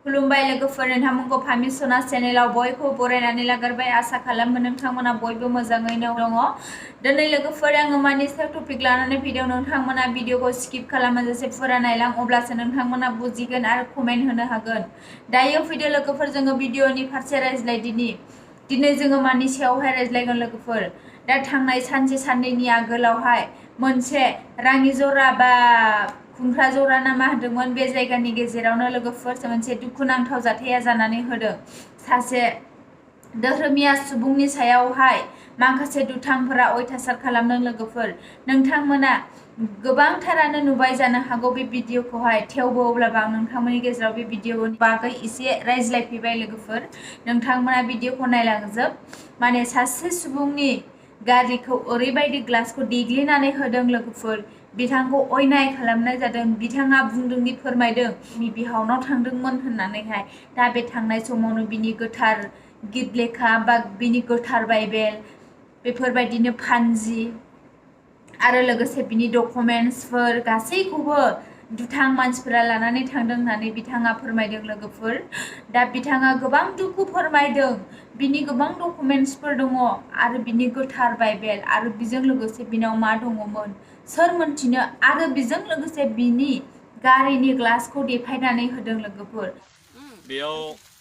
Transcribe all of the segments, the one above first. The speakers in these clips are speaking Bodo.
खुलुमबाय लोगोफोर, नोंथांमोनखौ फामि सना चेनेलाव बयखौबो बरायनानै लाग्रोबाय। आसा खालामो नोंथांमोना बयबो मोजाङैनो दङ। दिनै लोगोफोर आङो मानि सायाव टपिक लानानै फैदों, नोंथांमोना भिडिअखौ स्किप खालामाजासे फुरा नायलां, अब्लासो नोंथांमोना बुजिगोन आरो कमेन्ट होनो हागोन। दायो फैदो लोगोफोर, जोङो भिडिअनि फारसे रायज्लायदिनि। दिनै जोङो मानि सायावहाय रायज्लायगोन लोगोफोर। दा थांनाय सानसे साननैनि आगोलावहाय मोनसे राङि जरा बा खुंख्रा जरा ना मा होनदोंमोन, बे जायगानि गेजेरावनो लोगोफोर मोनसे दुखुनांथाव जाथाया जानानै होदों। सासे धोरोमिया सुबुंनि सायावहाय माखासे दुथांफोरा अयथासार खालामदों लोगोफोर। नोंथांमोना गोबांथारानो नुबाय जानो हागौ बे भिडिअखौहाय, थेवबो अब्लाबो आं नोंथांमोननि गेजेराव बे भिडिअनि बागै एसे रायज्लायफैबाय लोगोफोर। नोंथांमोना भिडिअखौ नायलांजोब। माने सासे सुबुंनि गारिखौ ओरैबायदि ग्लासखौ देग्लिनानै होदों लोगोफोर, बिथांखौ अयनाय खालामनाय जादों। बिथाङा बुंदोंदि, फोरमायदों बिनि बिहावनाव थांदोंमोन होननानैहाय। दा बे थांनाय समावनो बिनि गोथार गित लेखा बा बिनि गोथार बाइबेल, बेफोरबायदिनो फान्जि आरो लोगोसे बिनि डकुमेन्टसफोर गासैखौबो दुथां मानसिफोरा लानानै थांदों होननानै बिथाङा फोरमायदों लोगोफोर। दा बिथाङा गोबां दुखु फोरमायदों। बिनि गोबां डकुमेन्टसफोर दङ आरो बिनि गोथार बाइबेल, आरो बेजों लोगोसे बिनाव मा दङमोन सोर मोनथिनो, आरो बेजों लोगोसे बिनि गारिनि ग्लासखौ देफायनानै होदों लोगोफोर। बेयाव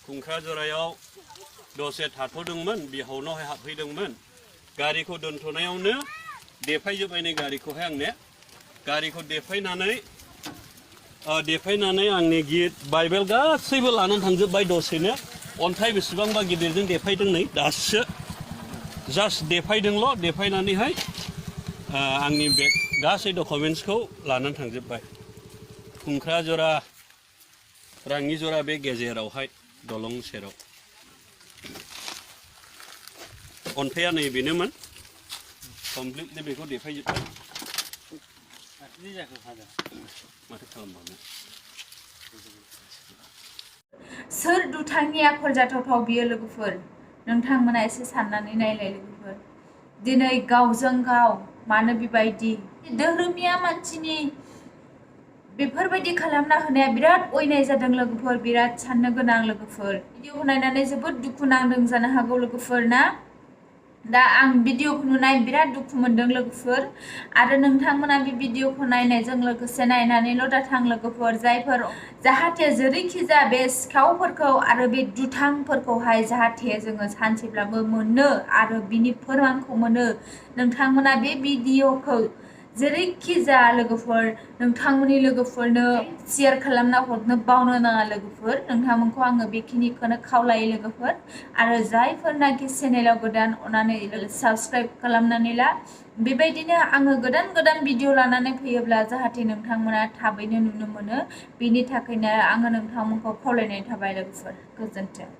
खुंख्रा जरायाव दसे थाथ'दोंमोन, बिहावनावहाय हाबफैदोंमोन। गारिखौ दोनथ'नायावनो देफायजोबबाय गारिखौहाय आंने। गारिखौ देफायनानै आंनि गित बाइबेल गासैबो लानानै थांजोबबाय दसेनो। अन्थाइ बेसेबांबा गिदिरजों देफायदों, नै दासो जास्ट देफायदोंल'। देफायनानैहाय आंनि बेग गासै डकुमेन्टसखौ लानानै थांजोबबाय। खुंख्रा जरा राङि जरा बे गेजेरावहाय दलं सेराव अन्थाइया नै बेनोमोन, कमप्लिटलि बेखौ देफायजोबबाय। माथो खालामबावनो। सोर दुथांनि आखल जाथावथाव बियो लोगोफोर? नोंथांमोना एसे साननानै नायलाय लोगोफोर। दिनै गावजों गाव मानो बेबायदि धोरोमिया मानसिनि बेफोरबायदि खालामना होनाया बिराद अयनाय जादों लोगोफोर, बिराद साननो गोनां लोगोफोर। भिडिअखौ नायनानै जोबोद दुखु नांदों जानो हागौ लोगोफोर ना। दा आं भिडिअखौ नुनाय बिराद दुखु मोनदों लोगोफोर। आरो नोंथांमोना बे भिडिअखौ नायनायजों लोगोसे नायनानैल' दाथां लोगोफोर। जायफोर जाहाथे जेरैखि जा बे सिखावफोरखौ आरो बे दुथांफोरखौहाय जाहाथे जोङो सानसेब्लाबो मोनो आरो बिनि फोरमानखौ मोनो। नोंथांमोना बे भिडिअखौ जेरैखि जा लोगोफोर नोंथांमोननि लोगोफोरनो शेयार खालामना हरनो बावनो नाङा लोगोफोर। नोंथांमोनखौ आङो बेखिनिखौनो खावलायो लोगोफोर। आरो जायफोरनाखि चेनेलाव गोदान, अननानै साबस्क्राइब खालामनानै ला। बेबायदिनो आङो गोदान गोदान भिडिअ लानानै फैयोब्ला जाहाथे नोंथांमोना थाबैनो नुनो मोनो, बेनि थाखायनो आङो नोंथांमोनखौ खावलायनाय थाबाय लोगोफोर। गोजोन्थों।